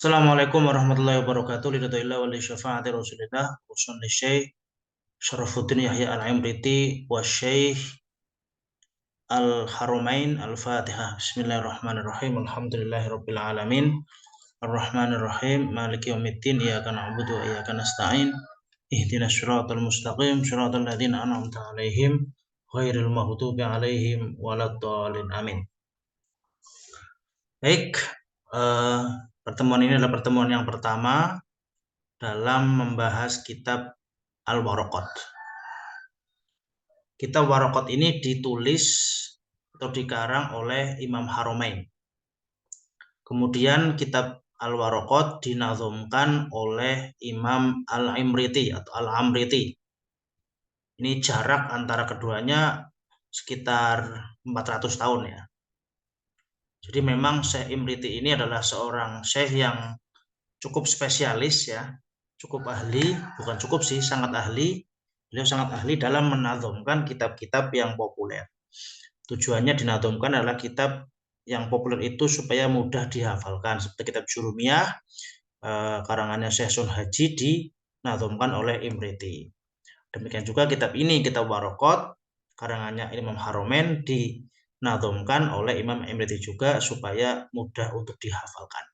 Assalamualaikum warahmatullahi wabarakatuh. Lillahi wa li syafaati Rasulillah usun li Syekh Syarafuddin Yahya Al-Imriti wa Syekh Al-Haramain Al-Fatihah. Bismillahirrahmanirrahim. Alhamdulillahirabbil alamin. Arrahmanirrahim. Maliki yaumiddin. Iyyaka na'budu wa iyyaka nasta'in. Ihdinas siratal mustaqim. Shiratal ladzina an'amta 'alaihim ghairil maghdubi 'alaihim waladdallin. Amin. Baik, eh, pertemuan ini adalah pertemuan yang pertama dalam membahas kitab Al-Waraqat. Kitab Waraqat ini ditulis atau dikarang oleh Imam Haramain. Kemudian kitab Al-Waraqat dinazumkan oleh Imam Al-Imriti atau Al-Amriti. Ini jarak antara keduanya sekitar 400 tahun ya. Jadi memang Syekh Imriti ini adalah seorang syekh yang cukup spesialis ya, cukup ahli, bukan cukup sih, sangat ahli. Beliau sangat ahli dalam menazumkan kitab-kitab yang populer. Tujuannya dinazumkan adalah kitab yang populer itu supaya mudah dihafalkan. Seperti kitab Jurumiyah, karangannya Syekh Sun Haji dinazumkan oleh Imriti. Demikian juga kitab ini, kitab Waraqat, karangannya Imam Haramain dinazumkan oleh Imam Imriti juga supaya mudah untuk dihafalkan.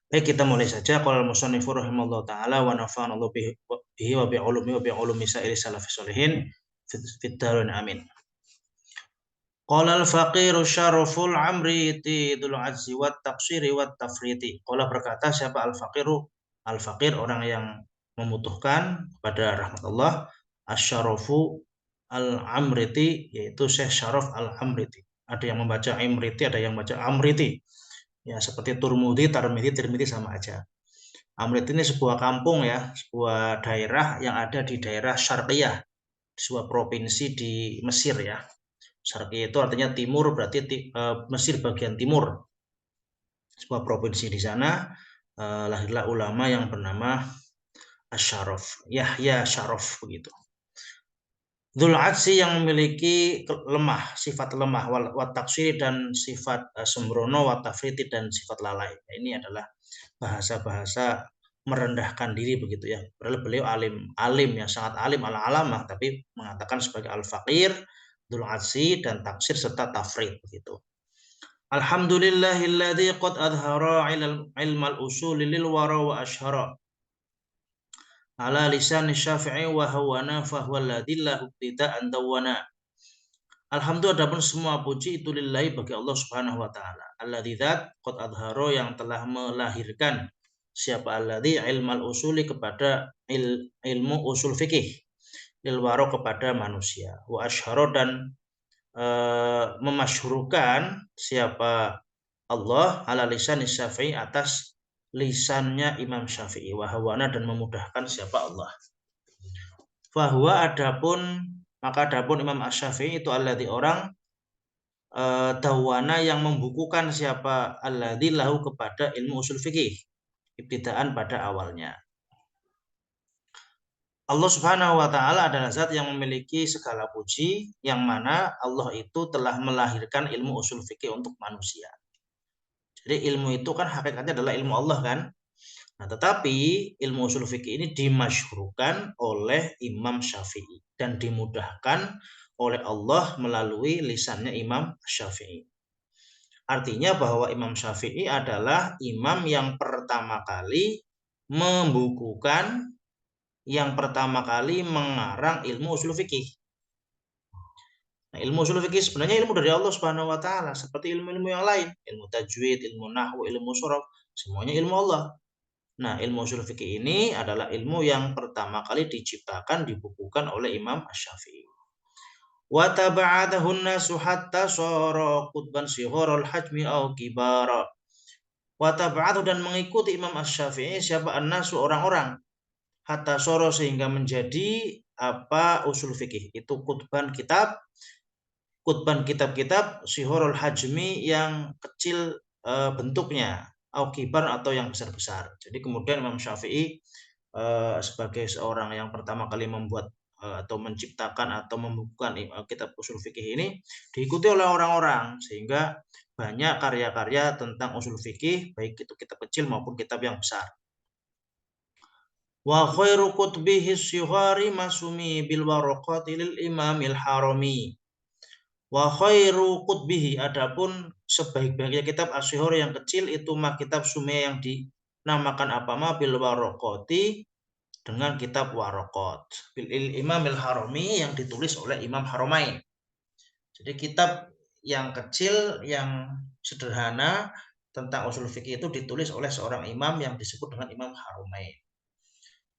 Baik, kita mulai saja. Qala al-musannifu rahimallahu taala wa nafa'ana Allah bihi wa bi ulumi sa'iri salafis sholihin fid darain amin. Qala al-faqiru syaraful amriti dzul azzi wat taqsiri wat tafriti. Qala berkata siapa al-faqiru? Al-faqir orang yang membutuhkan kepada rahmat Allah. Asyarafu al-amriti yaitu Syekh Syaraf al-Amriti. Ada yang membaca Imriti, ada yang membaca Amriti. Ya, seperti Turmudi, Tarmidi, Tirmidzi sama aja. Amrit ini sebuah kampung ya, sebuah daerah yang ada di daerah Syarqiyah, sebuah provinsi di Mesir ya. Syarqiyah itu artinya timur, berarti Mesir bagian timur. Sebuah provinsi di sana lahirlah ulama yang bernama Asy-Syaraf, Yahya Syaraf begitu. Dzul Adsi yang memiliki lemah, sifat lemah, wat taksir dan sifat sembrono, wat tafriti dan sifat lalai. Ini adalah bahasa-bahasa merendahkan diri begitu ya. Padahal beliau alim ya, sangat alim ala alamah, tapi mengatakan sebagai al-faqir, dzul adsi dan taksir serta tafrid begitu. Alhamdulillahilladzi qad adhara ilmal usuli lil wara wa ashhara ala lisan Syafi'i wa hawana fa huwa alladzi lahu ibtida'an dawana. Alhamdulillah, adapun semua puji itu lillahi bagi Allah Subhanahu wa taala. Alladzi dzat qad adhara yang telah melahirkan siapa alladzi ilmal usuli kepada ilmu usul fikih lil wara kepada manusia wa asyhara dan memasyhurkan siapa Allah ala lisan Syafi'i atas lisannya Imam Syafi'i wa hawana dan memudahkan siapa Allah. Fahuwa adapun Imam Asy-Syafi'i itu alladzi orang dawana yang membukukan siapa alladzi lahu kepada ilmu usul fikih ibtidaan pada awalnya. Allah Subhanahu wa taala adalah zat yang memiliki segala puji yang mana Allah itu telah melahirkan ilmu usul fikih untuk manusia. Jadi ilmu itu kan hakikatnya adalah ilmu Allah kan. Nah, tetapi ilmu usul fikih ini dimasyhurkan oleh Imam Syafi'i dan dimudahkan oleh Allah melalui lisannya Imam Syafi'i. Artinya bahwa Imam Syafi'i adalah imam yang pertama kali membukukan, yang pertama kali mengarang ilmu usul fikih. Nah, ilmu usul fikih sebenarnya ilmu dari Allah Subhanahu wa taala seperti ilmu-ilmu yang lain, ilmu tajwid, ilmu nahwu, ilmu shurah, semuanya ilmu Allah. Nah, ilmu usul fikih ini adalah ilmu yang pertama kali diciptakan, dibukukan oleh Imam Asy-Syafi'i. Wa taba'adahu an-nasu hatta sara qutban sigharul hajmi aw kibara. Wa taba'adahu dan mengikuti Imam Asy-Syafi'i siapa an-nasu orang-orang hatta sara sehingga menjadi apa usul fikih itu kutban kitab-kitab sigharul hajmi yang kecil bentuknya au kibar atau yang besar-besar. Jadi kemudian Imam Syafi'i sebagai seorang yang pertama kali membuat atau menciptakan atau membukukan kitab usul fikih ini diikuti oleh orang-orang sehingga banyak karya-karya tentang usul fikih, baik itu kitab kecil maupun kitab yang besar. Wa khairu kutubihi syuhari masumi bil waraqati lil imamil harami. Wa khairu kutubihi, adapun sebaik-baiknya kitab asyhur yang kecil itu mah kitab sumi yang dinamakan apa mah bil waraqati, dengan kitab waraqat bil imamil harami yang ditulis oleh Imam Haramain. Jadi kitab yang kecil, yang sederhana tentang usul fikih itu ditulis oleh seorang imam yang disebut dengan Imam Haramain.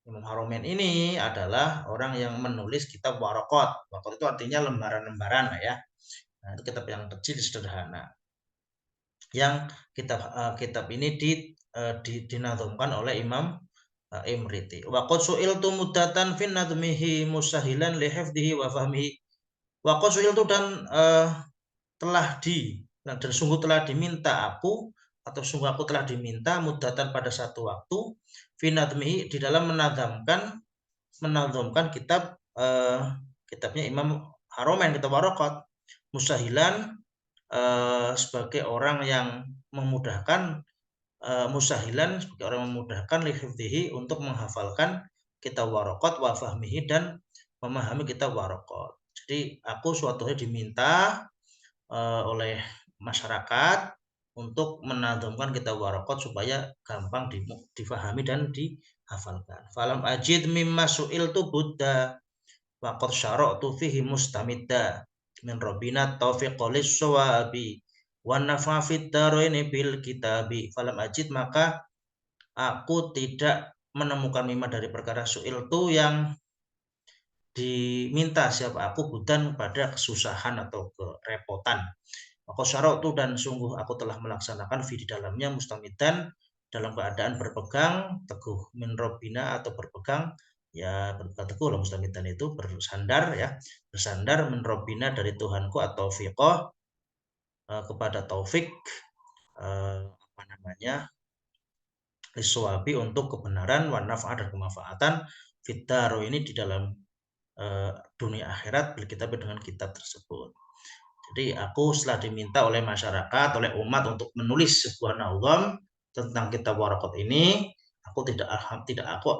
Imam Haramain ini adalah orang yang menulis kitab waraqat. Waraqat itu artinya lembaran-lembaran lah ya. Nah, itu kitab yang kecil sederhana. Yang kitab ini dinazumkan oleh Imam Imriti. Wa qad su'iltu muddatan fi nadmihi musahilan li hifdhihi wa fahmihi. Wa qad su'iltu, dan sungguh telah diminta aku, atau sungguh aku telah diminta muddatan pada satu waktu fi nadmihi, di dalam menazamkan kitabnya Imam Haramain, kitab Waraqat, musahilan, sebagai orang yang memudahkan, lihifdhihi, untuk menghafalkan kitab Waraqat, wa fahmihi, dan memahami kitab Waraqat. Jadi aku suatu hari diminta oleh masyarakat untuk menazamkan kitab Waraqat supaya gampang difahami dan dihafalkan. Falam ajid mimma su'iltu budda wa qad syara'tu fihi mustamidda min rabbina taufiq lis shawabi wa nafa fid daraini bil kitabi. Falam ajid, maka aku tidak menemukan mimma dari perkara su'iltu yang diminta siapa aku, budan, pada kesusahan atau kerepotan. Maka syara'tu, dan sungguh aku telah melaksanakan fi di dalamnya, mustamidan, dalam keadaan berpegang teguh, min robbina, atau berpegang, ya berpegang teguh lah, mustamidan itu bersandar, ya bersandar, min robbina, dari Tuhanku, atau fiqh, kepada taufik, apa namanya, liswabi, untuk kebenaran, wa naf'a, dan kemanfaatan, fitaro, ini di dalam dunia akhirat, bil kitab, dengan kitab tersebut. Jadi aku setelah diminta oleh masyarakat, oleh umat, untuk menulis sebuah nazam tentang kitab Waraqat ini, aku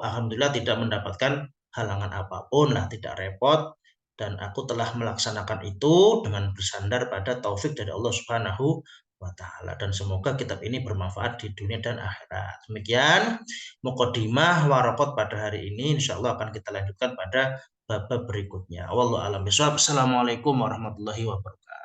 alhamdulillah tidak mendapatkan halangan apapun lah, tidak repot, dan aku telah melaksanakan itu dengan bersandar pada taufik dari Allah Subhanahu wa taala, dan semoga kitab ini bermanfaat di dunia dan akhirat. Demikian mukadimah Waraqat pada hari ini. Insyaallah akan kita lanjutkan pada bab berikutnya. Wallahu a'lam bishawab. Assalamualaikum warahmatullahi wabarakatuh.